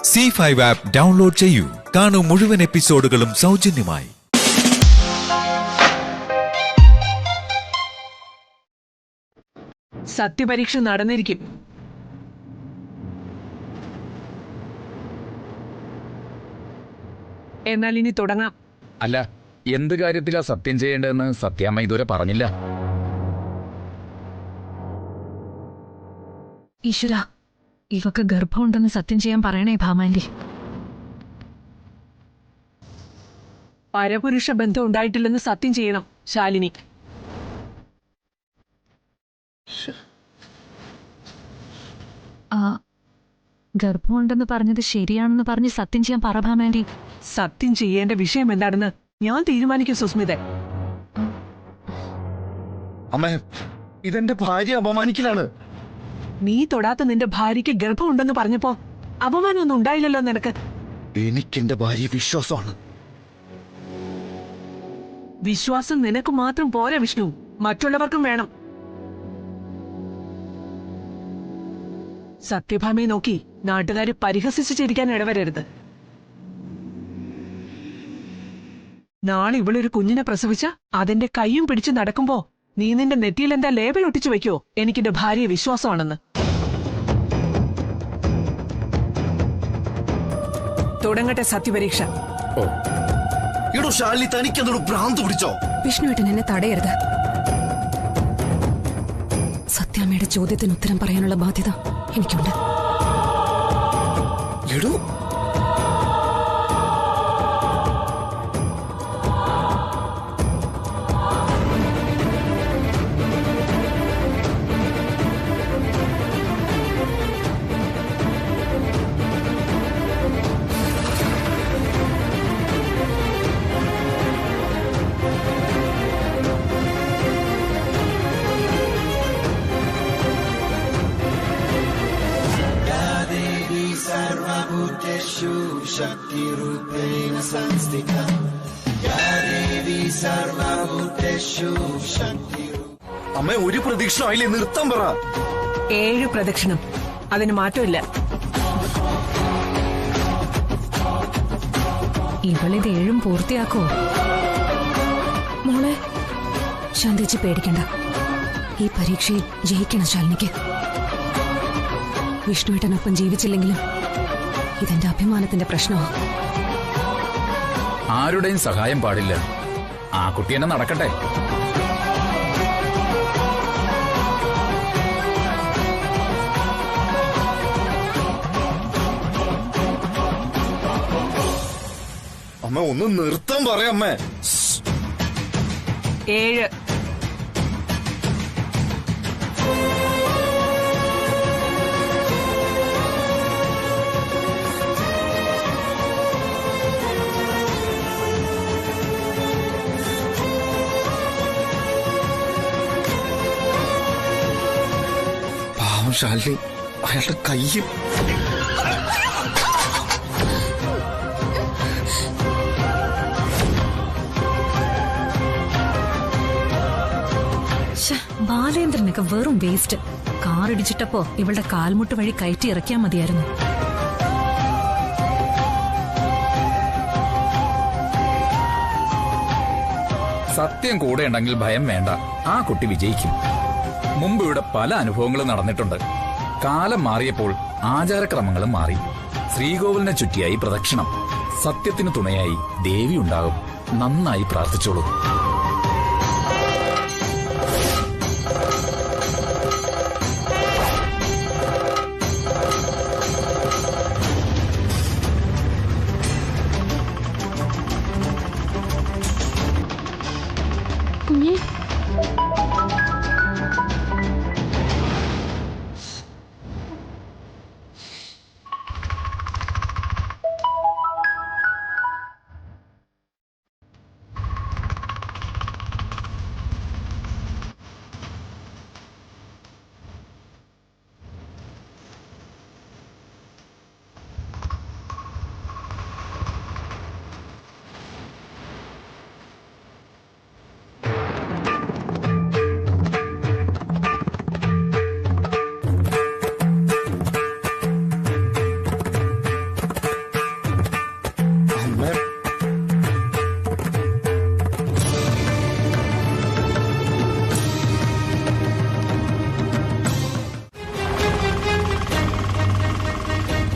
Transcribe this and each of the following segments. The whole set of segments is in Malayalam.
C5 ആപ്പ് ഡൗൺലോഡ് ചെയ്യൂ. കാണൂ മുഴുവൻ എപ്പിസോഡുകളും സൗജന്യമായി. സത്യപരീക്ഷ നടന്നിരിക്കും. എന്നാൽ ഇനി തുടങ്ങാം. അല്ല, എന്ത് കാര്യത്തിലാ സത്യം ചെയ്യേണ്ടതെന്ന് സത്യാമ്മ ഇതുവരെ പറഞ്ഞില്ല. ഈശ്വര, ഇവക്ക് ഗർഭമുണ്ടെന്ന് സത്യം ചെയ്യാൻ പറയണേ ഭാമാൻറ്റി. പരപുരുഷ ബന്ധം ഉണ്ടായിട്ടില്ലെന്ന് സത്യം ചെയ്യണം ശാലിനി. ഗർഭമുണ്ടെന്ന് പറഞ്ഞത് ശരിയാണെന്ന് പറഞ്ഞ് സത്യം ചെയ്യാൻ പറ ഭാമാൻറ്റി. സത്യം ചെയ്യേണ്ട വിഷയം എന്താണെന്ന് ഞാൻ തീരുമാനിക്കും സുസ്മിത. അമ്മേ, ഇതെന്റെ ഭാര്യ അപമാനിക്കലാണ്. നീ തൊടാത്ത നിന്റെ ഭാര്യയ്ക്ക് ഗർഭമുണ്ടെന്ന് പറഞ്ഞപ്പോ അപമാനമൊന്നും ഉണ്ടായില്ലല്ലോ നിനക്ക്. എനിക്കെന്റെ ഭാര്യ വിശ്വാസമാണ്. വിശ്വാസം നിനക്ക് മാത്രം പോരാ വിഷ്ണു, മറ്റുള്ളവർക്കും വേണം. സത്യഭാമയെ നോക്കി നാട്ടുകാരെ പരിഹസിച്ച് ചിരിക്കാൻ ഇടവരരുത്. നാളെ ഇവളൊരു കുഞ്ഞിനെ പ്രസവിച്ച അതിന്റെ കൈയും പിടിച്ച് നടക്കുമ്പോ നീ നിന്റെ നെറ്റിയിൽ എന്താ ലേബൽ ഒട്ടിച്ചു വെക്കോ, എനിക്കെന്റെ ഭാര്യയെ വിശ്വാസമാണെന്ന്. തുടങ്ങട്ടെ സത്യപരീക്ഷ. ഇടോ ശാലിനി, തനിക്കെന്തൊരു ഭ്രാന്ത് പിടിച്ചോ? വിഷ്ണുവേട്ടൻ എന്നെ തടയരുത്. സത്യാമ്മയുടെ ചോദ്യത്തിന് ഉത്തരം പറയാനുള്ള ബാധ്യത എനിക്കുണ്ട്. എടോ, അമ്മ, ഒരു പ്രദക്ഷിണം ആയില്ലേ, നിർത്താൻ പറ. 7 പ്രദക്ഷിണം, അതിന് മാറ്റമില്ല. ഇവളിത് 7 പൂർത്തിയാക്കോ? മോളെ, ശാന്തേച്ചി പേടിക്കണ്ട. ഈ പരീക്ഷയിൽ ജയിക്കണം ശാലിനിക്ക്. വിഷ്ണുവേട്ടനൊപ്പം ജീവിച്ചില്ലെങ്കിലും ഇതെന്റെ അഭിമാനത്തിന്റെ പ്രശ്നമാണ്. ആരുടെയും സഹായം പാടില്ല. ആ കുട്ടി എന്നെ നടക്കട്ടെ. അമ്മ, ഒന്ന് നിർത്താൻ പറയാം അമ്മേ. 7. പാവം ശാലിനി, അയാളുടെ കയ്യും. ബാലേന്ദ്രനൊക്കെ വെറും വേസ്റ്റ്. കാറിടിച്ചിട്ടപ്പോ ഇവളുടെ കാൽമുട്ട് വഴി കയറ്റി ഇറക്കിയാ മതിയായിരുന്നു. സത്യം കൂടെ ഉണ്ടെങ്കിൽ ഭയം വേണ്ട. ആ കുട്ടി വിജയിക്കും. മുമ്പ് ഇവിടെ പല അനുഭവങ്ങളും നടന്നിട്ടുണ്ട്. കാലം മാറിയപ്പോൾ ആചാരക്രമങ്ങളും മാറി. ശ്രീകോവിലിനെ ചുറ്റിയായി പ്രദക്ഷിണം. സത്യത്തിന് തുണയായി ദേവി ഉണ്ടാകും. നന്നായി പ്രാർത്ഥിച്ചോളൂ. കുഞ്ഞേ,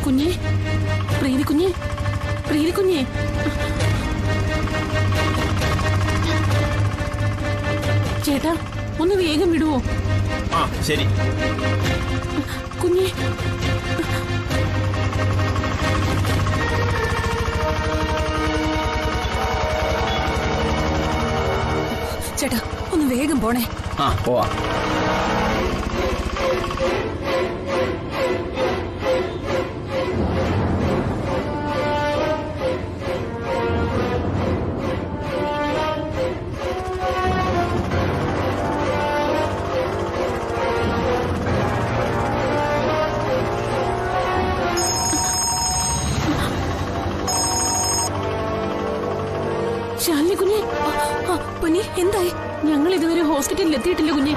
കുഞ്ഞെ, പ്രീതി കുഞ്ഞെ, പ്രീതി കുഞ്ഞെ. ചേട്ടാ, ഒന്ന് വേഗം വിടുവോ? ആ ശരി. കുഞ്ഞെ. ചേട്ടാ, ഒന്ന് വേഗം പോണേ. ആ പോവാ. ശാലിനി കുഞ്ഞെ, പൊന്നി എന്തായി? ഞങ്ങൾ ഇതുവരെ ഹോസ്പിറ്റലിൽ എത്തിയിട്ടില്ല കുഞ്ഞെ.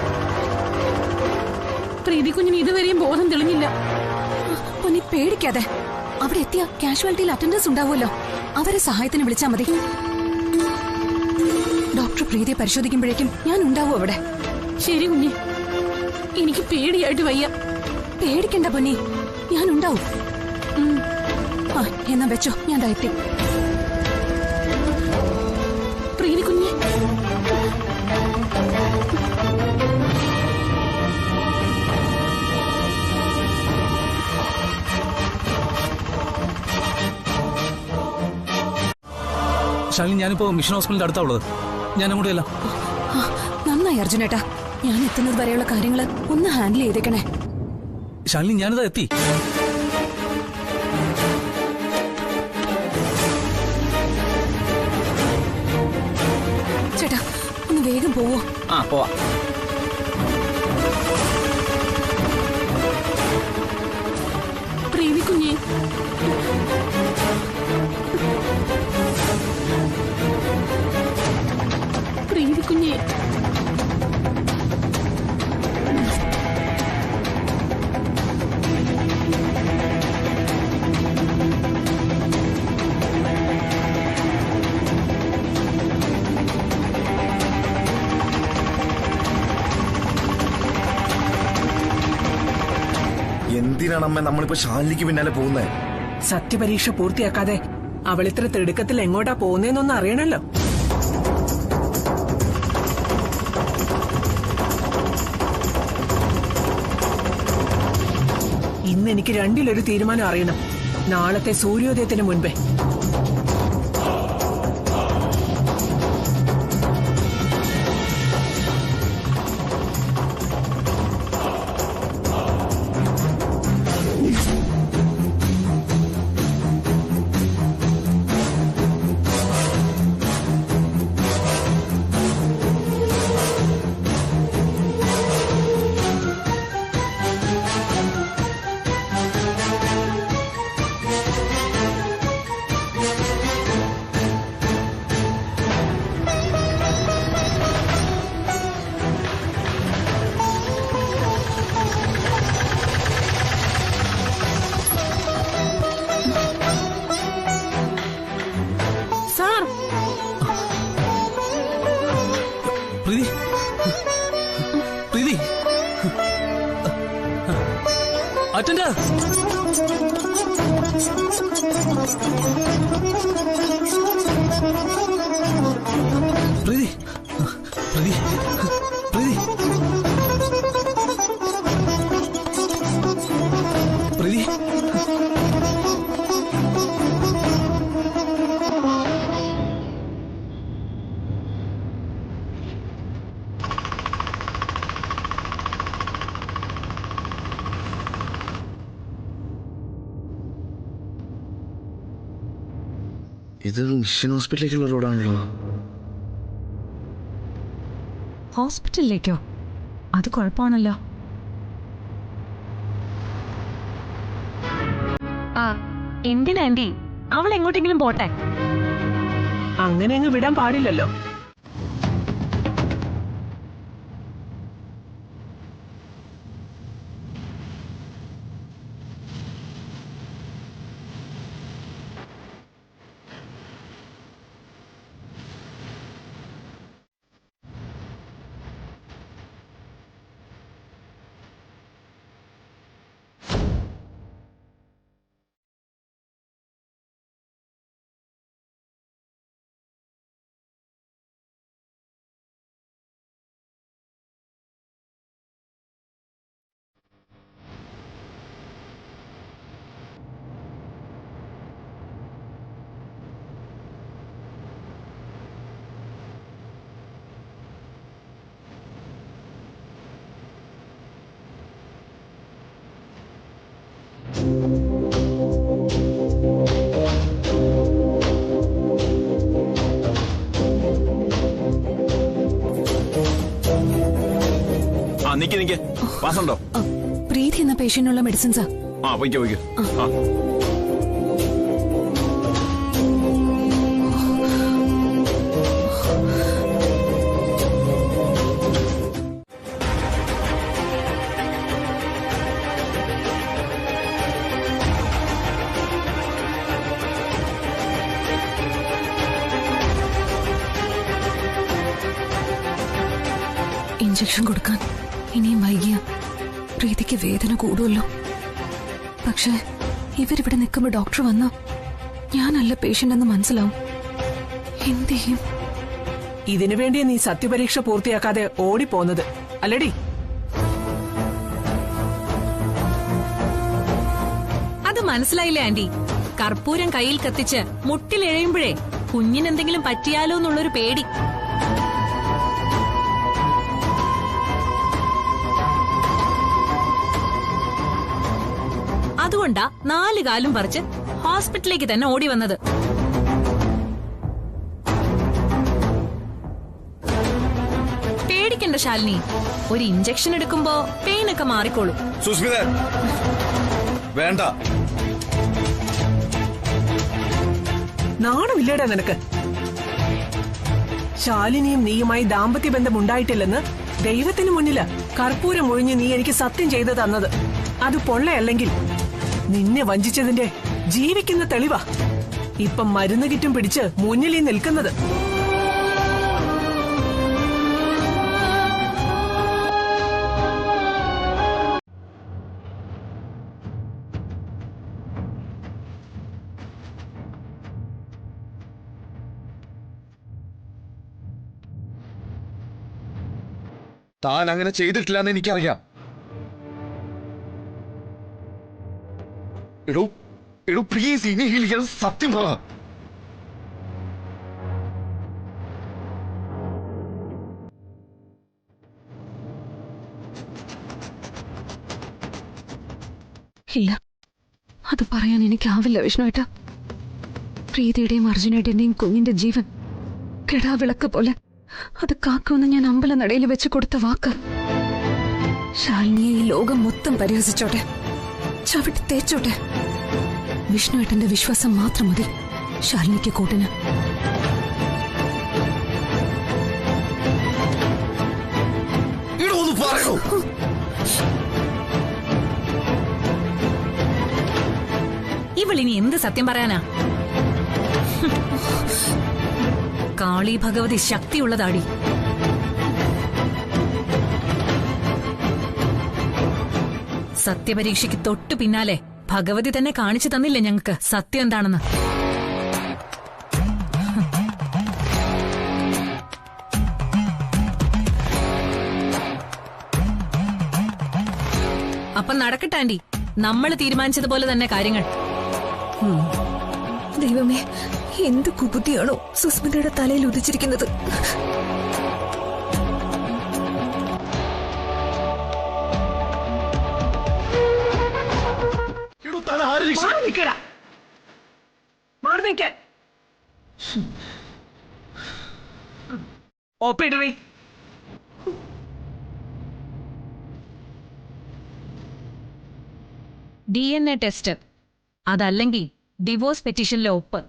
പ്രീതി കുഞ്ഞിന് ഇതുവരെയും ബോധം തെളിഞ്ഞില്ല. പൊന്നി പേടിക്കാതെ, അവിടെ എത്തിയ കാഷ്വാലിറ്റിയിൽ അറ്റൻഡൻസ് ഉണ്ടാവുമല്ലോ, അവരെ സഹായത്തിന് വിളിച്ചാൽ മതി. ഡോക്ടർ പ്രീതിയെ പരിശോധിക്കുമ്പോഴേക്കും ഞാൻ ഉണ്ടാവും അവിടെ. ശരി കുഞ്ഞെ, എനിക്ക് പേടിയായിട്ട് വയ്യ. പേടിക്കണ്ട പൊന്നി, ഞാൻ ഉണ്ടാവും. എന്നാ വെച്ചോ, ഞാൻ എത്തി. പ്രീതി കുഞ്ഞെ. ശാലിനി, ഞാനിപ്പോ മിഷൻ ഹോസ്പിറ്റലിന്റെ അടുത്താ ഉള്ളത്. ഞാൻ അങ്ങോട്ടല്ല. നന്നായി അർജുനേട്ടാ, ഞാൻ എത്തുന്നത് വരെയുള്ള കാര്യങ്ങള് ഒന്ന് ഹാൻഡിൽ ചെയ്തേക്കണേ. ശാലിനി, ഞാനിതാ എത്തി. ചേട്ടാ, ഒന്ന് വേഗം പോവോ? ആ പോവാ. പ്രീതി കുഞ്ഞെ. പ്രീതി കുഞ്ഞെ. എന്തിനാണ് അമ്മ നമ്മളിപ്പോ ശാലിനിക്ക് പിന്നാലെ പോകുന്നത്? സത്യപരീക്ഷ പൂർത്തിയാക്കാതെ അവൾ ഇത്ര തിടുക്കത്തിൽ എങ്ങോട്ടാ പോകുന്നതെന്നൊന്ന് അറിയണല്ലോ. ഇന്ന് എനിക്ക് രണ്ടിലൊരു തീരുമാനം അറിയണം, നാളത്തെ സൂര്യോദയത്തിന് മുൻപേ. പ്രീതി, പ്രീതി, അറ്റൻഡർ. പ്രീതി, പ്രീതി, പ്രീതി, പ്രീതി. ഇത് മിഷൻ ഹോസ്പിറ്റലിലേക്കുള്ള റോഡാണല്ലോ. ഹോസ്പിറ്റലിലേക്കോ? അത് കുഴപ്പമാണല്ലോ. എന്തിനാ ആന്റി, അവൾ എങ്ങോട്ടെങ്കിലും പോട്ടെ. അങ്ങനെ അങ്ങ് വിടാൻ പാടില്ലല്ലോ. നിക്ക് പാസുണ്ടോ? പ്രീതി എന്ന പേഷ്യന്റിനുള്ള മെഡിസിൻസാ. ആ പൊയ്ക്കോ. ഇഞ്ചക്ഷൻ കൊടുക്കാൻ ഇനിയും വൈകിയ പ്രീതിക്ക് വേദന കൂടുമല്ലോ. പക്ഷെ ഇവരിവിടെ നിൽക്കുമ്പോ ഡോക്ടർ വന്ന ഞാനല്ല പേഷ്യന്റ് എന്ന് മനസ്സിലാവും. എന്ത് ചെയ്യും? ഇതിനു വേണ്ടി നീ സത്യപരീക്ഷ പൂർത്തിയാക്കാതെ ഓടിപ്പോന്നത് അല്ലടി? അത് മനസ്സിലായില്ലേ ആന്റി? കർപ്പൂരം കയ്യിൽ കത്തിച്ച് മുട്ടിലെഴയുമ്പോഴേ കുഞ്ഞിനെന്തെങ്കിലും പറ്റിയാലോ എന്നുള്ളൊരു പേടി. അതുകൊണ്ടാ 4 കാലും പറിച്ച് ഹോസ്പിറ്റലിലേക്ക് തന്നെ ഓടി വന്നത്. പേടിക്കണ്ട ശാലിനി, ഒരു ഇഞ്ചക്ഷൻ എടുക്കുമ്പോ പെയിനൊക്കെ മാറിക്കോളും. സുസ്മിത വേണ്ട. നാണമില്ലേടാ നിനക്ക്? ശാലിനിയും നീയുമായി ദാമ്പത്യ ബന്ധം ഉണ്ടായിട്ടില്ലെന്ന് ദൈവത്തിന് മുന്നില് കർപ്പൂരം ഒഴിഞ്ഞ് നീ എനിക്ക് സത്യം ചെയ്തു തന്നത്. അത് പൊള്ളയല്ലെങ്കിൽ നിന്നെ വഞ്ചിച്ചതിന്റെ ജീവിക്കുന്ന തെളിവാ ഇപ്പം മരുന്ന് കിറ്റും പിടിച്ച് മുന്നിൽ ഈ നിൽക്കുന്നത്. താൻ അങ്ങനെ ചെയ്തിട്ടില്ലെന്ന് എനിക്കറിയാം. എടോ പ്ലീസ്, ഇനി സത്യം പറ. ഇല്ല, അത് പറയാൻ എനിക്കാവില്ല വിഷ്ണുവേട്ട. പ്രീതിയുടെയും അർജുനയുടെയും കുഞ്ഞിന്റെ ജീവൻ കെടാവിളക്ക് പോലെ അത് കാക്കുമെന്ന് ഞാൻ അമ്പലനടയിൽ വെച്ച് കൊടുത്ത വാക്ക്. ശാലിനിയെ ഈ ലോകം മൊത്തം പരിഹസിച്ചോട്ടെ, ചവിട്ടി തേച്ചോട്ടെ, വിഷ്ണുവേട്ടന്റെ വിശ്വാസം മാത്രം മതി ശാലിനിക്ക് കൂട്ടിന്. ഇവളിനി എന്ത് സത്യം പറയാനാ? കാളി ഭഗവതി ശക്തിയുള്ളതാടി. സത്യപരീക്ഷയ്ക്ക് തൊട്ടു പിന്നാലെ ഭഗവതി തന്നെ കാണിച്ചു തന്നില്ലേ ഞങ്ങൾക്ക് സത്യം എന്താണെന്ന്. അപ്പൊ നടക്കട്ടെ ആന്റി, നമ്മൾ തീരുമാനിച്ചതുപോലെ തന്നെ കാര്യങ്ങൾ. ദൈവമേ, എന്ത് കുബുദ്ധിയാണോ സുസ്മിതയുടെ തലയിൽ ഉദിച്ചിരിക്കുന്നത്. ഓപ്പിടറി. DNA ടെസ്റ്റ്, അതല്ലെങ്കിൽ ഡിവോഴ്സ് പെറ്റീഷനിലെ ഒപ്പ്.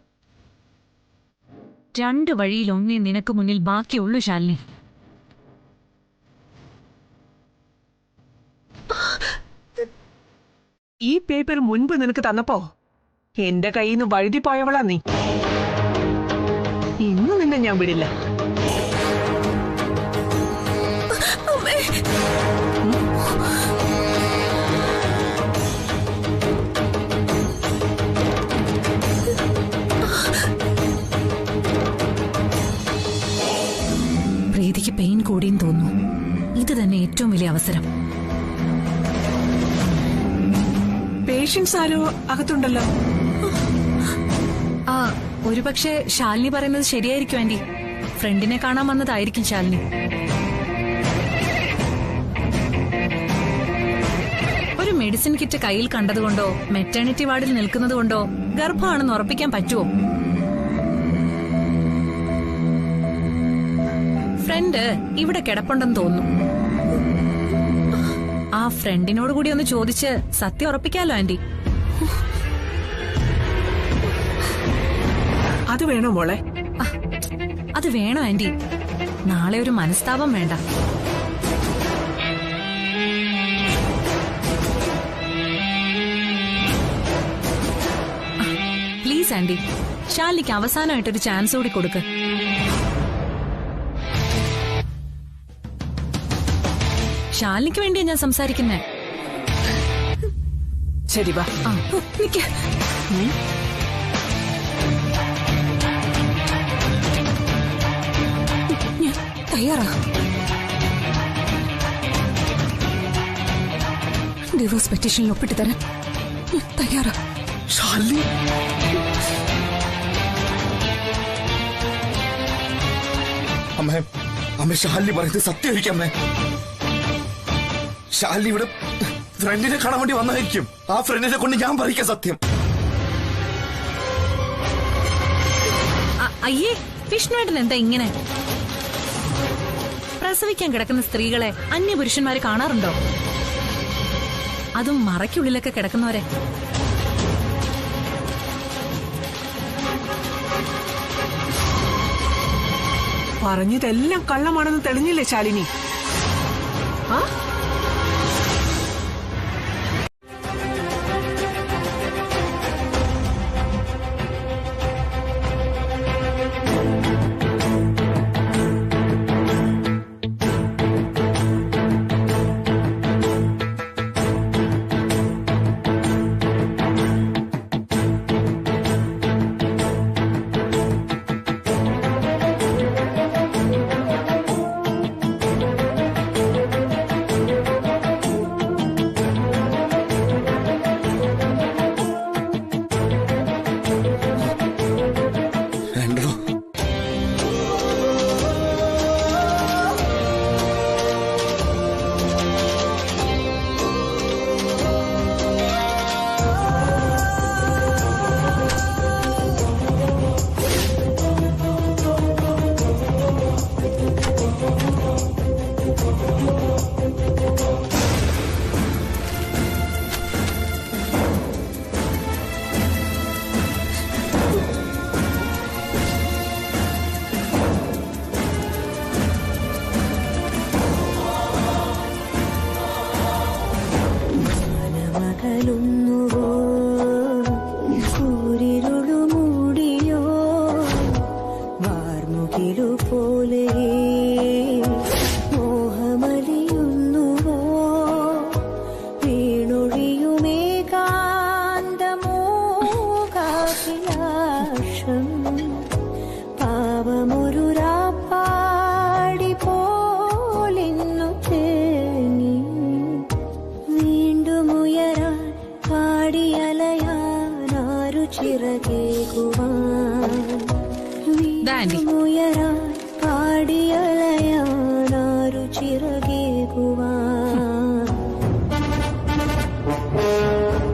2 വഴിയിലൊന്നേ നിനക്ക് മുന്നിൽ ബാക്കിയുള്ളൂ ശാലിനി. ഈ പേപ്പർ മുൻപ് നിനക്ക് തന്നപ്പോ എന്റെ കയ്യിൽ നിന്ന് വഴുതി പോയവളാ നീ. ഇന്ന് നിന്നെ ഞാൻ വിടില്ല. പ്രീതിക്ക് പെയിൻ കൂടിയെന്ന് തോന്നുന്നു. ഇത് തന്നെ ഏറ്റവും വലിയ അവസരം. പേഷ്യൻസ് ആരോ അകത്തുണ്ടല്ലോ. ആ, ഒരുപക്ഷെ ശാലിനി പറയുന്നത് ശരിയായിരിക്കും ആന്റി. ഫ്രണ്ടിനെ കാണാൻ വന്നതായിരിക്കും ശാലിനി. ഒരു മെഡിസിൻ കിറ്റ് കയ്യിൽ കണ്ടതുകൊണ്ടോ മെറ്റേണിറ്റി വാർഡിൽ നിൽക്കുന്നതുകൊണ്ടോ ഗർഭമാണെന്ന് ഉറപ്പിക്കാൻ പറ്റുമോ? ഫ്രണ്ട് ഇവിടെ കിടപ്പുണ്ടെന്ന് തോന്നുന്നു. ആ ഫ്രണ്ടിനോട് കൂടി ഒന്ന് ചോദിച്ച് സത്യം ഉറപ്പിക്കാലോ ആന്റി. അത് വേണോ മോളെ? അത് വേണോ ആന്റി? നാളെ ഒരു മനസ്താപം വേണ്ട. പ്ലീസ് ആന്റി, ശാലിനിക്ക് അവസാനമായിട്ടൊരു ചാൻസ് കൂടി കൊടുക്ക്. ശാലിനിക്ക് വേണ്ടിയാ ഞാൻ സംസാരിക്കുന്നേ. ശരി വാ. നിക്ക്. ഞാൻ തയ്യാറാ. ഡിവോഴ്സ് പെറ്റീഷനിൽ ഒപ്പിട്ട് തരാൻ ഞാൻ തയ്യാറാ. ശാലിനി, അമ്മ ശാലിനി പറയുന്നത് സത്യമായിരിക്കും അമ്മേ. ശാലിനി ഇവിടെ ഫ്രണ്ടിനെ കാണാൻ വേണ്ടി വന്നായിരിക്കും. ആ ഫ്രണ്ടിനെ കൊണ്ട് ഞാൻ പറയിക്കാം സത്യം. അയ്യേ, വിഷ്ണുവേട്ടൻ എന്താ ഇങ്ങനെ? പ്രസവിക്കാൻ കിടക്കുന്ന സ്ത്രീകളെ അന്യപുരുഷന്മാര് കാണാറുണ്ടോ? അതും മറയ്ക്കുള്ളിലൊക്കെ കിടക്കുന്നവരെ. പറഞ്ഞതെല്ലാം കള്ളമാണെന്ന് തെളിഞ്ഞില്ലേ ശാലിനി? ആ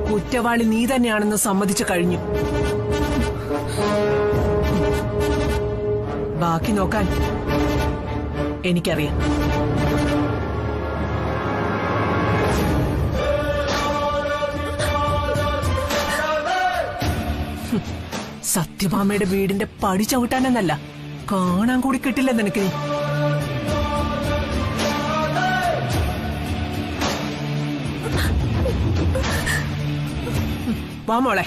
കുറ്റവാളി നീ തന്നെയാണെന്ന് സമ്മതിച്ചു കഴിഞ്ഞു. ബാക്കി നോക്കാൻ എനിക്കറിയാം. സത്യഭാമയുടെ വീടിന്റെ പടി ചവിട്ടാനെന്നല്ല, കാണാൻ കൂടി കിട്ടില്ല നിനക്ക്. വാ മോളെ.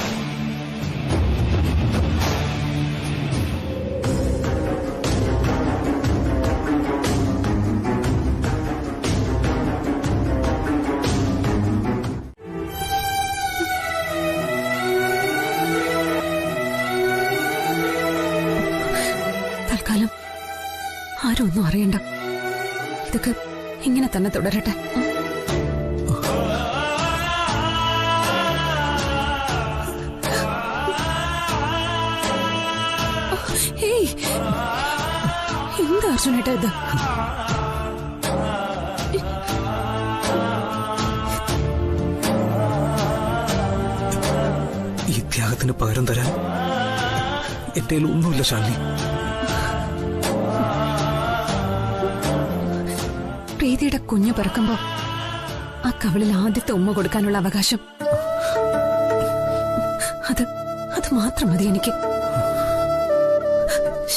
തൽക്കാലം ആരും ഒന്നും അറിയണ്ട. ഇതൊക്കെ ഇങ്ങനെ തന്നെ തുടരട്ടെ. എന്താ അർജുനേട്ടാ ഇത്? ഈ ത്യാഗത്തിന് പകരം തരാൻ എന്റെ കയ്യിൽ ഒന്നുമില്ല ശാലിനി. പ്രീതിയുടെ കുഞ്ഞു പിറക്കുമ്പോ ആ കവളിൽ ആദ്യത്തെ ഉമ്മ കൊടുക്കാനുള്ള അവകാശം. അത് അത് മാത്രം മതി എനിക്ക്.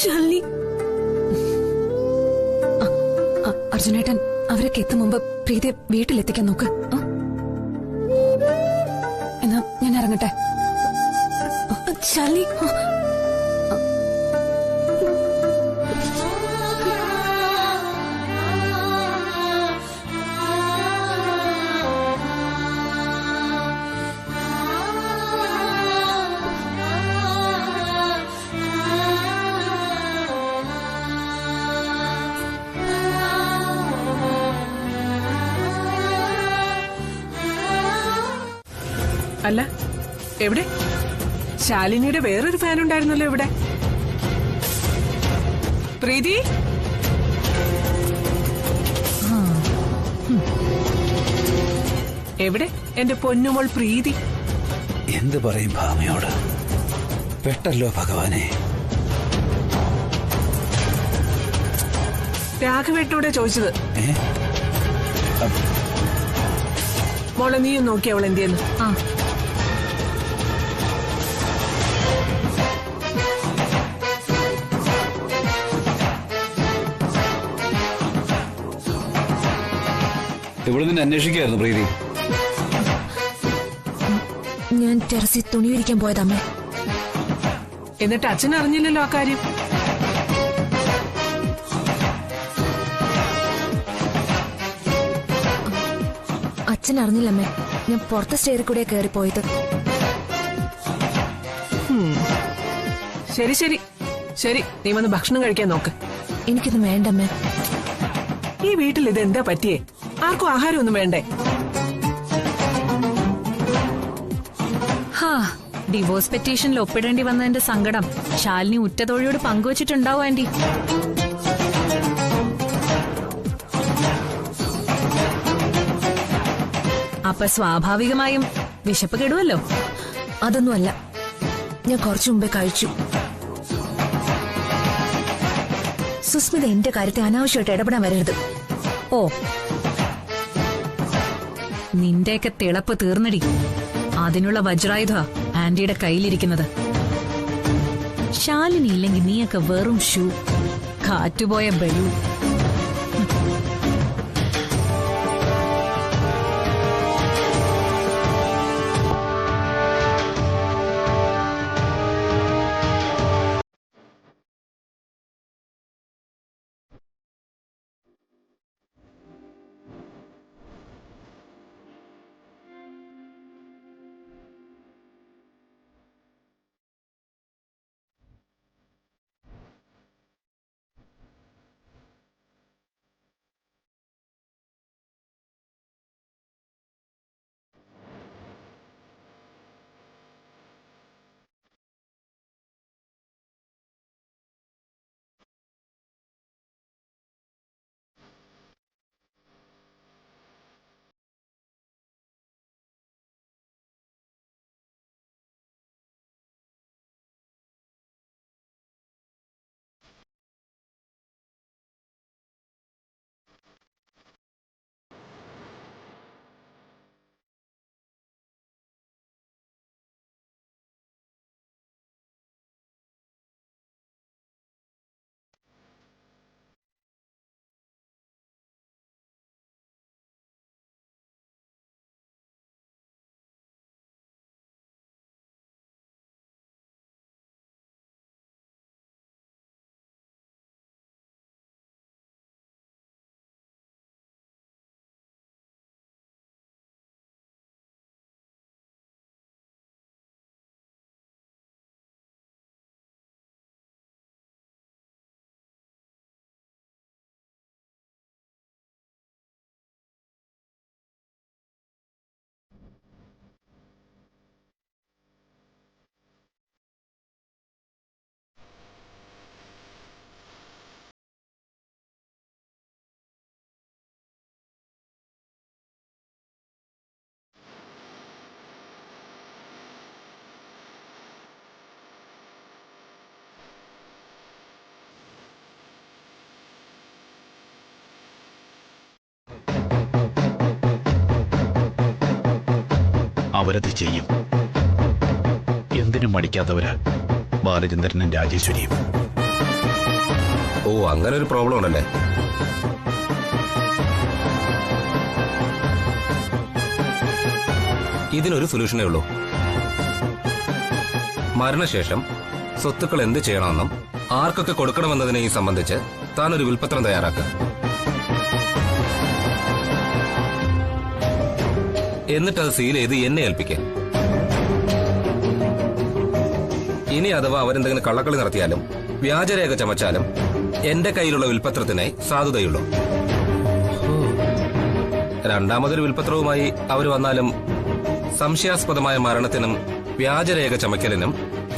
ശാലിനി, അർജുനേട്ടൻ അവരൊക്കെ എത്തും മുമ്പ് പ്രീതിയെ വീട്ടിലെത്തിക്കാൻ നോക്ക്. എന്നാ ഞാൻ ഇറങ്ങട്ടെ. ശാലിനി, അല്ല, എവിടെ? ശാലിനിയുടെ വേറൊരു ഫാൻ ഉണ്ടായിരുന്നല്ലോ ഇവിടെ. പ്രീതി, എവിടെ എന്റെ പൊന്നുമോൾ പ്രീതി? എന്ത് പറയും ഭാമയോട്? പെട്ടല്ലോ ഭഗവാനെ. രാഘവേട്ടനോടെ ചോദിച്ചത്. മോളെ നീയും നോക്കി അവൾ എന്തിയെന്ന്. ഇവിടെ നിന്ന് അന്വേഷിക്കായിരുന്നു പ്രീതി. ഞാൻ ടെറസിൽ തുണി വിരിക്കാൻ പോയതമ്മേ. എന്നിട്ട് അച്ഛൻ അറിഞ്ഞില്ലല്ലോ ആ കാര്യം. അച്ഛൻ അറിഞ്ഞില്ലമ്മേ. ഞാൻ പുറത്തെ സ്റ്റെയറിൽ കൂടെ കയറിപ്പോയത്. ശരി ശരി ശരി, നീ വന്ന് ഭക്ഷണം കഴിക്കാൻ നോക്ക്. എനിക്കൊന്നും വേണ്ടമ്മേ. ഈ വീട്ടിൽ ഇത് എന്താ പറ്റിയേ? ആർക്കും ആഹാരമൊന്നും വേണ്ടേ? ഹാ, ഡിവോഴ്സ് പെറ്റീഷനിൽ ഒപ്പിടേണ്ടി വന്നതിന്റെ സങ്കടം ശാലിനി ഉറ്റതോഴിയോട് പങ്കുവച്ചിട്ടുണ്ടാവും ആന്റി. അപ്പൊ സ്വാഭാവികമായും വിശപ്പ് കെടുവല്ലോ. അതൊന്നുമല്ല, ഞാൻ കുറച്ചു മുമ്പേ കഴിച്ചു. സുസ്മിത എന്റെ കാര്യത്തെ അനാവശ്യമായിട്ട് ഇടപെടാൻ വരരുത്. ഓ, നിന്റെയൊക്കെ തിളപ്പ് തീർന്നടി. അതിനുള്ള വജ്രായുധ ആന്റിയുടെ കയ്യിലിരിക്കുന്നത്. ശാലിനി ഇല്ലെങ്കിൽ നീയൊക്കെ വെറും ഷൂ, കാറ്റുപോയ ബലൂ. അവരത് ചെയ്യും. എന്തിനും മടിക്കാത്തവരാ ബാലചന്ദ്രനും രാജേശ്വരിയും. ഓ, അങ്ങനെ ഒരു പ്രോബ്ലം ഉണ്ടല്ലേ? ഇതിനൊരു സൊല്യൂഷനേ ഉള്ളൂ. മരണശേഷം സ്വത്തുക്കൾ എന്ത് ചെയ്യണമെന്നും ആർക്കൊക്കെ കൊടുക്കണമെന്നതിനെയും സംബന്ധിച്ച് താനൊരു വിൽപ്പത്രം തയ്യാറാക്കുക. എന്നിട്ടത് സീൽ ചെയ്ത് എന്നെ ഏൽപ്പിക്കുക. ഇനി അഥവാ അവരെന്തെങ്കിലും കള്ളക്കളി നടത്തിയാലും വ്യാജരേഖ ചമച്ചാലും എന്റെ കയ്യിലുള്ള വിൽപ്പത്രത്തിനെ സാധുതയുള്ളൂ. രണ്ടാമതൊരു വിൽപ്പത്രവുമായി അവർ വന്നാലും സംശയാസ്പദമായ മരണത്തിനും വ്യാജരേഖ ചമയ്ക്കലിനും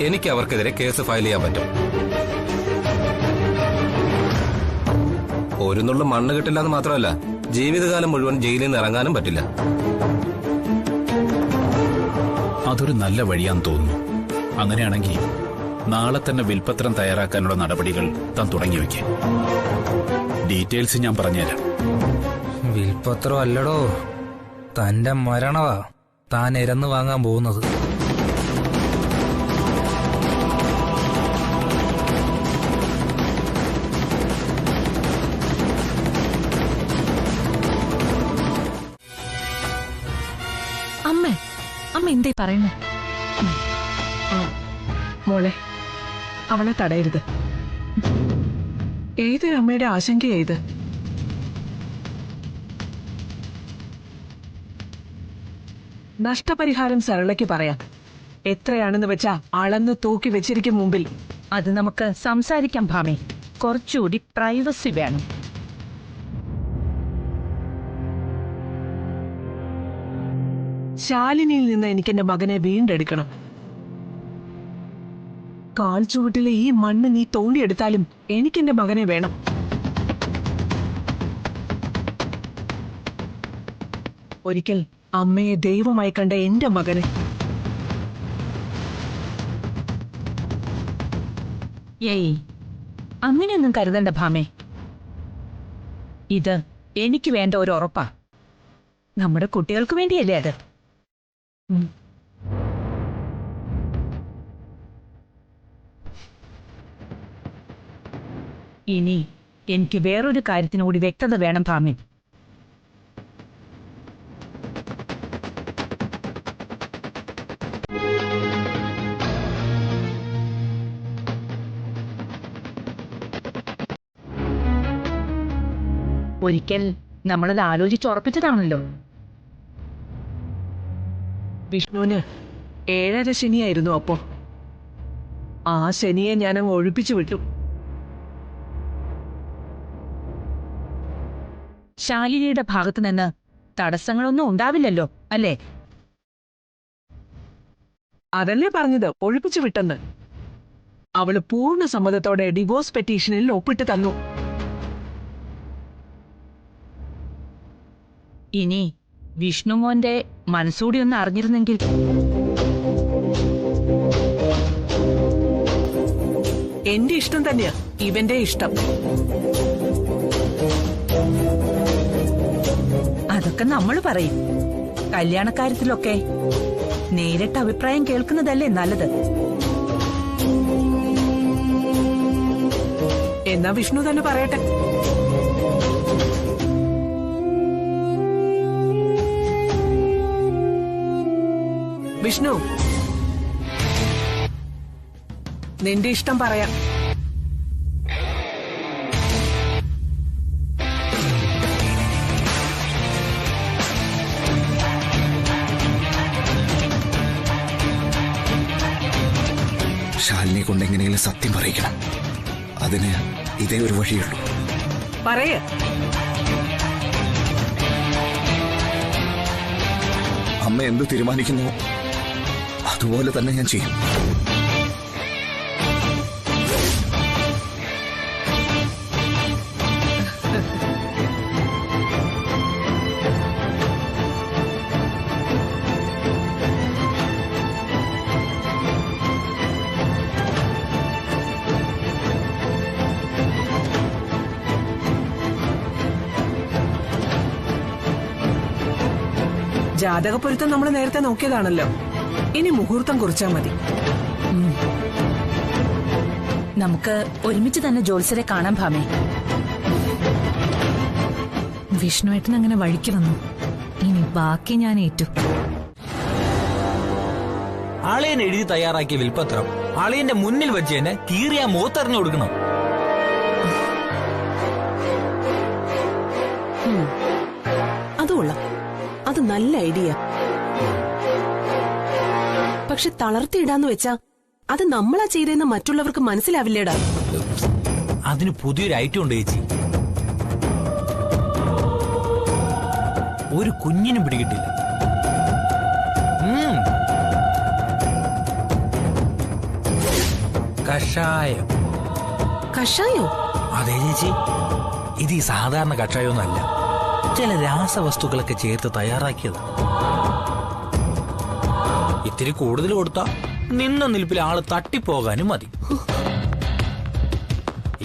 എനിക്ക് അവർക്കെതിരെ കേസ് ഫയൽ ചെയ്യാൻ പറ്റും. ഒരു നുള്ളു മണ്ണ് കിട്ടില്ല എന്ന് മാത്രമല്ല, ജീവിതകാലം മുഴുവൻ ജയിലിൽ നിന്ന് ഇറങ്ങാനും പറ്റില്ല. അതൊരു നല്ല വഴിയാന്ന് തോന്നുന്നു. അങ്ങനെയാണെങ്കിൽ നാളെ തന്നെ വിൽപ്പത്രം തയ്യാറാക്കാനുള്ള നടപടികൾ താൻ തുടങ്ങി വയ്ക്കുക. ഡീറ്റെയിൽസ് ഞാൻ പറഞ്ഞുതരാം. വിൽപ്പത്രം അല്ലടോ, തന്റെ മരണവാ താൻ ഇരന്ന് വാങ്ങാൻ പോകുന്നത്. അമ്മ എന്തേ പറയുന്നു? മോളെ, അവളെ തടയരുത്. ഏതൊരു അമ്മയുടെ ആശങ്കയാ ഇത്? നഷ്ടപരിഹാരം സരളയ്ക്ക് പറയാം. എത്രയാണെന്ന് വെച്ചാ അളന്ന് തൂക്കി വെച്ചിരിക്കും മുമ്പിൽ. അത് നമുക്ക് സംസാരിക്കാം ഭാമേ. കുറച്ചുകൂടി പ്രൈവസി വേണം. ശാലിനിയിൽ നിന്ന് എനിക്ക് എന്റെ മകനെ വീണ്ടെടുക്കണം. കാൽ ചുവട്ടിലെ ഈ മണ്ണ് നീ തോണ്ടിയെടുത്താലും എനിക്കെന്റെ മകനെ വേണം. ഒരിക്കൽ അമ്മയെ ദൈവമായി കണ്ട എന്റെ മകനെ. ഏയ്, അങ്ങനെയൊന്നും കരുതണ്ട ഭാമേ. ഇത് എനിക്ക് വേണ്ട ഒരു ഉറപ്പാ. നമ്മുടെ കുട്ടികൾക്ക് വേണ്ടിയല്ലേ അത്. ഇനി എനിക്ക് വേറൊരു കാര്യത്തിനുകൂടി വ്യക്തത വേണം ഭാമേ. ഒരിക്കൽ നമ്മളത് ആലോചിച്ചുറപ്പിച്ചതാണല്ലോ. വിഷ്ണുവിന് 7.5 ശനിയായിരുന്നു. അപ്പോ ആ ശനിയെ ഞാനങ്ങ് ഒഴിപ്പിച്ചു വിട്ടു. ശാലിനിയുടെ ഭാഗത്തു നിന്ന് തടസ്സങ്ങളൊന്നും ഉണ്ടാവില്ലല്ലോ അല്ലേ? അതല്ലേ പറഞ്ഞത്, ഒഴിപ്പിച്ചു വിട്ടെന്ന്. അവള് പൂർണ്ണ സമ്മതത്തോടെ ഡിവോഴ്സ് പെറ്റീഷനിൽ ഒപ്പിട്ട് തന്നു. ഇനി വിഷ്ണുമോന്റെ മനസ്സൂടി ഒന്ന് അറിഞ്ഞിരുന്നെങ്കിൽ. എന്റെ ഇഷ്ടം തന്നെയാ ഇവന്റെ ഇഷ്ടം. അതൊക്കെ നമ്മൾ പറയും. കല്യാണക്കാര്യത്തിലൊക്കെ നേരിട്ട് അഭിപ്രായം കേൾക്കുന്നതല്ലേ നല്ലത്. എന്നാ വിഷ്ണു തന്നെ പറയട്ടെ. വിഷ്ണു, നിന്റെ ഇഷ്ടം പറയാം. ശാലിനെ കൊണ്ട് എങ്ങനെയെങ്കിലും സത്യം പറയിക്കണം. അതിന് ഇതേ ഒരു വഴിയുള്ളൂ. പറയേ. അമ്മ എന്ത് തീരുമാനിക്കുന്നു അതുപോലെ തന്നെ ഞാൻ ചെയ്യും. ജാതകപ്പൊരുത്തം നമ്മൾ നേരത്തെ നോക്കിയതാണല്ലോ. ഇനി മുഹൂർത്തം കുറിച്ചാ മതി. നമുക്ക് ഒരുമിച്ച് തന്നെ ജോത്സ്യരെ കാണാൻ ഭാമേ. വിഷ്ണുവേട്ടൻ അങ്ങനെ വഴിക്ക് വന്നു. ഇനി ബാക്കി ഞാൻ ഏറ്റു. അളിയൻ എഴുതി തയ്യാറാക്കിയ വിൽപ്പത്രം അളിയന്റെ മുന്നിൽ വെച്ച് തന്നെ കീറിയ മുഖത്തെറിഞ്ഞു കൊടുക്കണം. അതുകൊള്ളാം, അത് നല്ല ഐഡിയ. പക്ഷെ തളർത്തിയിടാന്ന് വെച്ചാ അത് നമ്മളാ ചെയ്തെന്ന് മറ്റുള്ളവർക്ക് മനസ്സിലാവില്ലേടാ. അതിന് പുതിയൊരു ഐറ്റം ഉണ്ട് ചേച്ചി. ഒരു കുഞ്ഞിനും പിടികിട്ടില്ല. കഷായം. കഷായോ? അതെ ചേച്ചി, ഇത് ഈ സാധാരണ കഷായമൊന്നുമല്ല. ചില രാസവസ്തുക്കളൊക്കെ ചേർത്ത് തയ്യാറാക്കിയത്. ഇത്തിരി കൂടുതൽ കൊടുത്താ നിന്ന നിൽപ്പിൽ ആള് തട്ടിപ്പോകാനും മതി.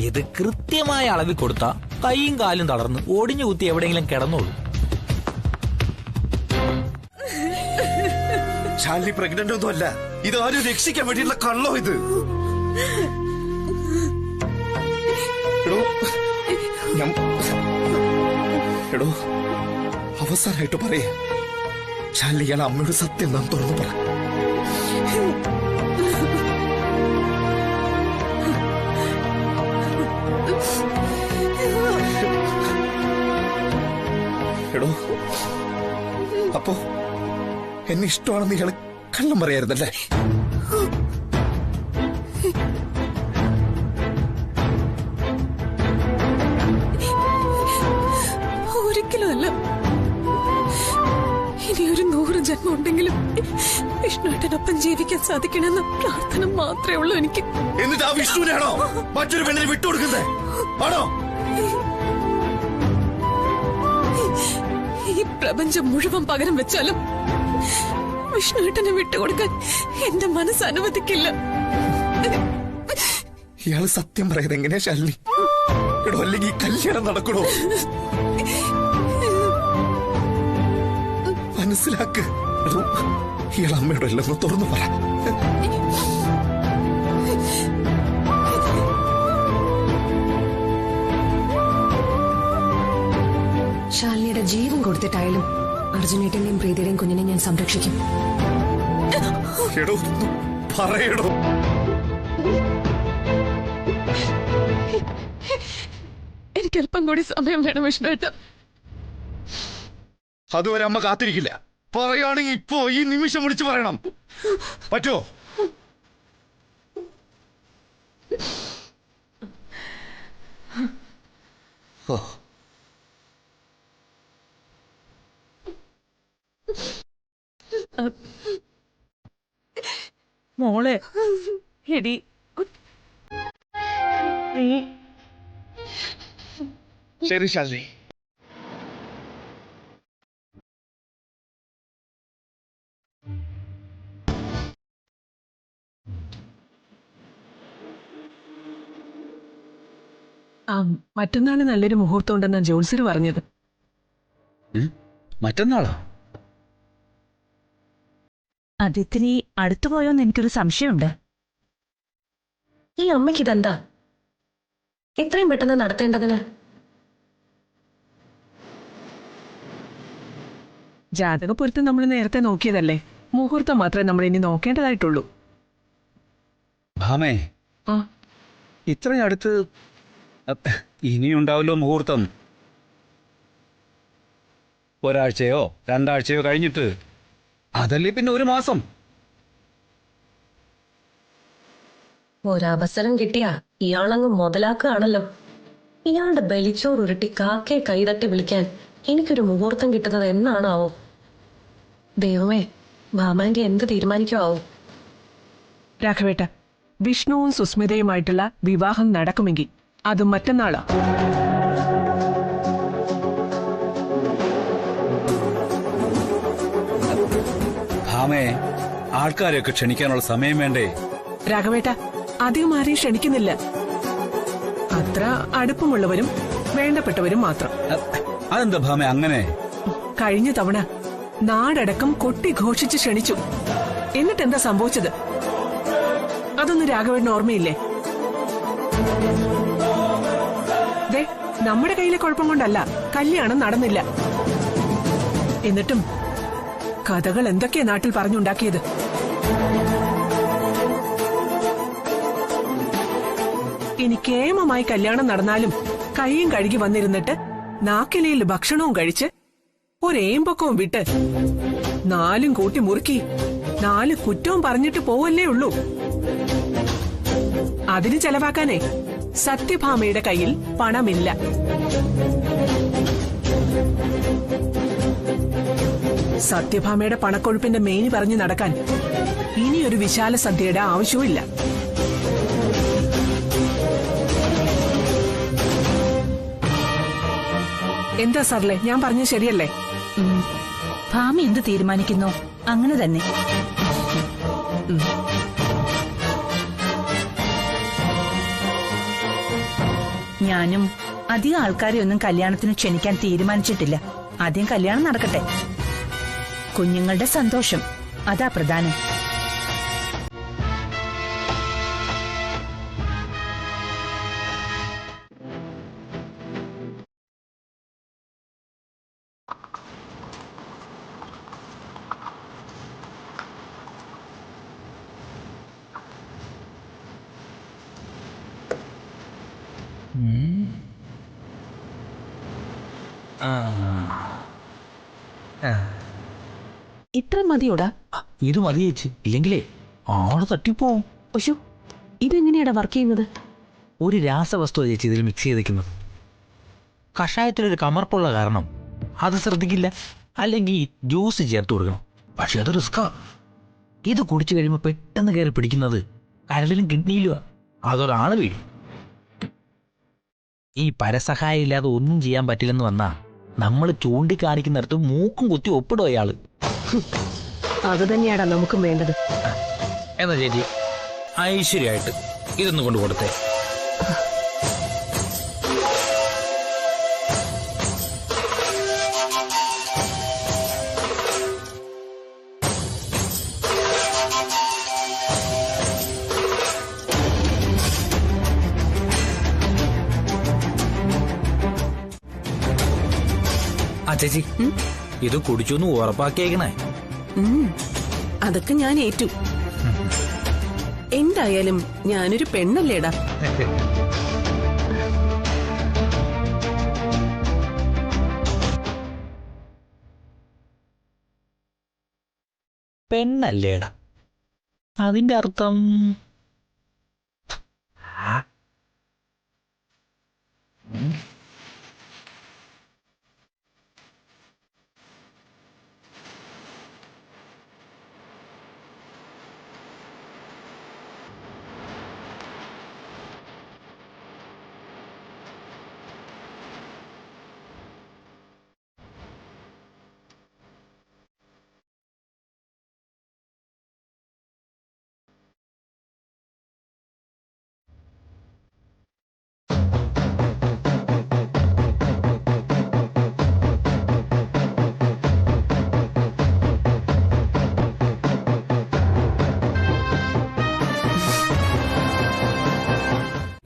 ഇത് കൃത്യമായ അളവിൽ കൊടുത്താ കൈയും കാലും തളർന്ന് ഒടിഞ്ഞു കുത്തി എവിടെയെങ്കിലും കിടന്നോളൂ. ശാലിനി പ്രഗ്നന്റ് ഒന്നും അല്ല. ഇത് ആരും രക്ഷിക്കാൻ വേണ്ടിയുള്ള കള്ളോ ഇത്. എടോ, അവസാനായിട്ട് പറയാ, ശാലിനി ഇയാളെ അമ്മയോട് സത്യം നാം തുറന്നു പറ. എടോ, അപ്പോ എന്നെ ഇഷ്ടമാണെന്ന് ഇയാള് കള്ളം പറയായിരുന്നല്ലേ? ഒരിക്കലും അല്ല. ഇനി ഒരു 100 ജന്മം ഉണ്ടെങ്കിലും വിഷ്ണുവേട്ടനൊപ്പം ജീവിക്കാൻ സാധിക്കണമെന്ന പ്രാർത്ഥന മാത്രമേ ഉള്ളൂ എനിക്ക്. എന്നിട്ട് ആ വിഷ്ണുവിനാണോ മറ്റൊരു പെണ്ണിനെ വിട്ടുകൊടുക്കുന്നത്? ആണോ? ഈ പ്രപഞ്ചം മുഴുവൻ പകരം വെച്ചാലും വിഷ്ണുവേട്ടനെ വിട്ടുകൊടുക്കാൻ എന്റെ മനസ്സ് അനുവദിക്കില്ല. ഇയാള് സത്യം പറയുന്നത് എങ്ങനെയാ ശാലിനി? എടോ, അല്ലെങ്കിൽ ഈ കല്യാണം നടക്കണോ? മനസ്സിലാക്ക്. ഇയാൾ അമ്മയോട് എല്ലാം തുറന്നു പറ. ശാലിനിയുടെ ജീവൻ കൊടുത്തിട്ടായാലും അർജുനേട്ടന്റെയും പ്രീതിയുടെയും കുഞ്ഞിനെ ഞാൻ സംരക്ഷിക്കും. എടോ, പറയടോ. എനിക്ക് അല്പം കൂടി സമയം വേണം വിഷ്ണുവേട്ട. അതുവരെ അമ്മ കാത്തിരിക്കില്ല. പറയുകയാണെങ്കിൽ ഇപ്പോ ഈ നിമിഷം വിളിച്ചു പറയണം. പറ്റോ? മോളെ, എടി ശരി ശാലിനി. മറ്റന്നാള് നല്ലൊരു മുഹൂർത്തം ഉണ്ടെന്നാ ജോത്സ്യർ പറഞ്ഞത്. മറ്റന്നാളോ? അതിത്തിരി അടുത്തുപോയോന്ന് എനിക്കൊരു സംശയമുണ്ട്. ഈ അമ്മയ്ക്ക് ഇതെന്താ ഇത്രയും പെട്ടെന്ന് നടത്തേണ്ടതിന്? ജാതകപ്പൊരുത്തം നമ്മൾ നേരത്തെ നോക്കിയതല്ലേ. മുഹൂർത്തം മാത്രമേ നമ്മൾ ഇനി നോക്കേണ്ടതായിട്ടുള്ളൂ. ഭാമേ, ഇത്രയും അടുത്ത് ഇനിയുണ്ടാവല്ലോ മുഹൂർത്തം. ഒരാഴ്ചയോ 2 ആഴ്ചയോ കഴിഞ്ഞിട്ട്, അതല്ലേ പിന്നെ 1 മാസം. ഒരവസരം കിട്ടിയാ ഇയാളങ്ങ് മുതലാക്കുകയാണല്ലോ. ഇയാളുടെ ബലിച്ചോർ ഉരുട്ടി കാക്കയെ കൈതട്ടി വിളിക്കാൻ എനിക്കൊരു മുഹൂർത്തം കിട്ടുന്നത് എന്നാണാവോ? ദൈവമേ, ഭാമാന്റെ എന്ത് തീരുമാനിക്കുമാവോ? രാഘവേട്ട, വിഷ്ണുവും സുസ്മിതയുമായിട്ടുള്ള വിവാഹം നടക്കുമെങ്കിൽ അത് മറ്റന്നാളാ. ഭാമേ, ആൾക്കാരെയൊക്കെ ക്ഷണിക്കാനുള്ള സമയം വേണ്ടേ? രാഘവേട്ട, അധികം ആരെയും ക്ഷണിക്കുന്നില്ല. അത്ര അടുപ്പമുള്ളവരും വേണ്ടപ്പെട്ടവരും മാത്രം. അതെന്താ ഭാമേ അങ്ങനെ? കഴിഞ്ഞ തവണ നാടടക്കം കൊട്ടിഘോഷിച്ച് ക്ഷണിച്ചു. എന്നിട്ടെന്താ സംഭവിച്ചത്? അതൊന്നും രാഘവേട്ടന് ഓർമ്മയില്ലേ? ദേ, നമ്മുടെ കയ്യിലെ കുഴപ്പം കൊണ്ടല്ല കല്യാണം നടന്നില്ല. എന്നിട്ടും കഥകൾ എന്തൊക്കെയാ നാട്ടിൽ പറഞ്ഞുണ്ടാക്കിയത്. ഇനി കേമമായി കല്യാണം നടന്നാലും കൈയും കഴുകി വന്നിരുന്നിട്ട് നാക്കിലയിൽ ഭക്ഷണവും കഴിച്ച് ഒരേമ്പക്കവും വിട്ട് 4 കൂട്ടി മുറുക്കി 4 കുറ്റവും പറഞ്ഞിട്ട് പോവല്ലേ ഉള്ളൂ. അതിന് ചെലവാക്കാനേ സത്യഭാമയുടെ കയ്യിൽ പണമില്ല. സത്യഭാമയുടെ പണക്കൊഴുപ്പിന്റെ മേനി പറഞ്ഞു നടക്കാൻ ഇനിയൊരു വിശാല സദ്യയുടെ ആവശ്യവുമില്ല. എന്താ സാറിലെ, ഞാൻ പറഞ്ഞ ശരിയല്ലേ? ഭാമ എന്ത് തീരുമാനിക്കുന്നു അങ്ങനെ തന്നെ. ഞാനും അധികം ആൾക്കാരെ ഒന്നും കല്യാണത്തിന് ക്ഷണിക്കാൻ തീരുമാനിച്ചിട്ടില്ല. ആദ്യം കല്യാണം നടക്കട്ടെ. കുഞ്ഞുങ്ങളുടെ സന്തോഷം അതാ പ്രധാനം. ഇത്ര മതിയോടാ? ഇത് മതി ചേച്ചി, ഇല്ലെങ്കിലേ ആള് തട്ടിപ്പോവും. പക്ഷേ ഇതെങ്ങനെയാടാ വർക്ക് ചെയ്യുന്നത്? ഒരു രാസവസ്തു ചേച്ചി ഇതിൽ മിക്സ് ചെയ്തിരിക്കുന്നത്. കഷായത്തിലൊരു കമർപ്പുള്ള കാരണം അത് ശ്രദ്ധിക്കില്ല. അല്ലെങ്കിൽ ജ്യൂസ് ചേർത്ത് കൊടുക്കണം. പക്ഷെ അത് റിസ്ക്കാ. ഇത് കുടിച്ചു കഴിയുമ്പോൾ പെട്ടെന്ന് കയറി പിടിക്കുന്നത് കരളിലും കിഡ്നിയിലുമാ. അതൊരാള് വീഴും. ഈ പരസഹായം ഇല്ലാതെ ഒന്നും ചെയ്യാൻ പറ്റില്ലെന്ന് വന്നാ നമ്മൾ ചൂണ്ടിക്കാണിക്കുന്നിടത്ത് മൂക്കും കുത്തി ഒപ്പിടും അയാള്. അത് തന്നെയാടാ നമുക്കും വേണ്ടത്. എന്നാ ചേച്ചി ഐശ്വര്യമായിട്ട് ഇതൊന്നും കൊണ്ട് കൊടുത്തേ. ആ ചേച്ചി, ഇത് കുടിച്ചൊന്ന് ഉറപ്പാക്കിയേക്കണേ. അതൊക്കെ ഞാൻ ഏറ്റു. എന്തായാലും ഞാനൊരു പെണ്ണല്ലേടാ. പെണ്ണല്ലേടാ? അതിന്റെ അർത്ഥം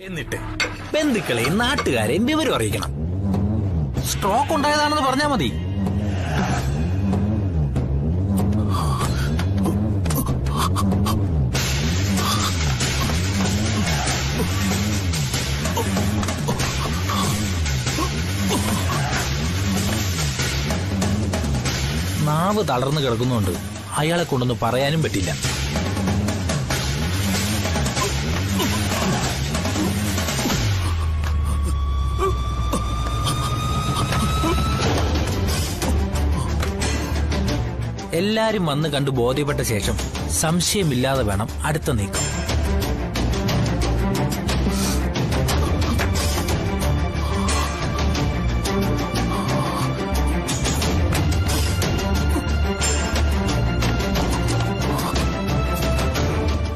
എന്നിട്ട് ബന്ധുക്കളെയും നാട്ടുകാരെയും വിവരം അറിയിക്കണം. സ്ട്രോക്ക് ഉണ്ടായതാണെന്ന് പറഞ്ഞാൽ മതി. നാവ് തളർന്നു കിടക്കുന്നുണ്ട്. അയാളെ കൊണ്ടൊന്നും പറയാനും പറ്റില്ല. എല്ലാരും വന്ന് കണ്ടു ബോധ്യപ്പെട്ട ശേഷം സംശയമില്ലാതെ വേണം അടുത്ത നീക്കം.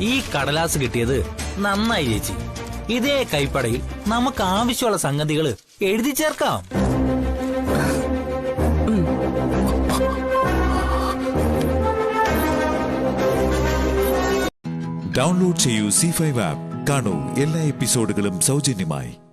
ഈ കടലാസ് കിട്ടിയത് നന്നായി ചേച്ചി. ഇതേ കൈപ്പടയിൽ നമുക്ക് ആവശ്യമുള്ള സംഗതികൾ എഴുതി ചേർക്കാം. ഡൗൺലോഡ് ചെയ്യൂ C5 ആപ്പ്. കാണൂ എല്ലാ എപ്പിസോഡുകളും സൗജന്യമായി.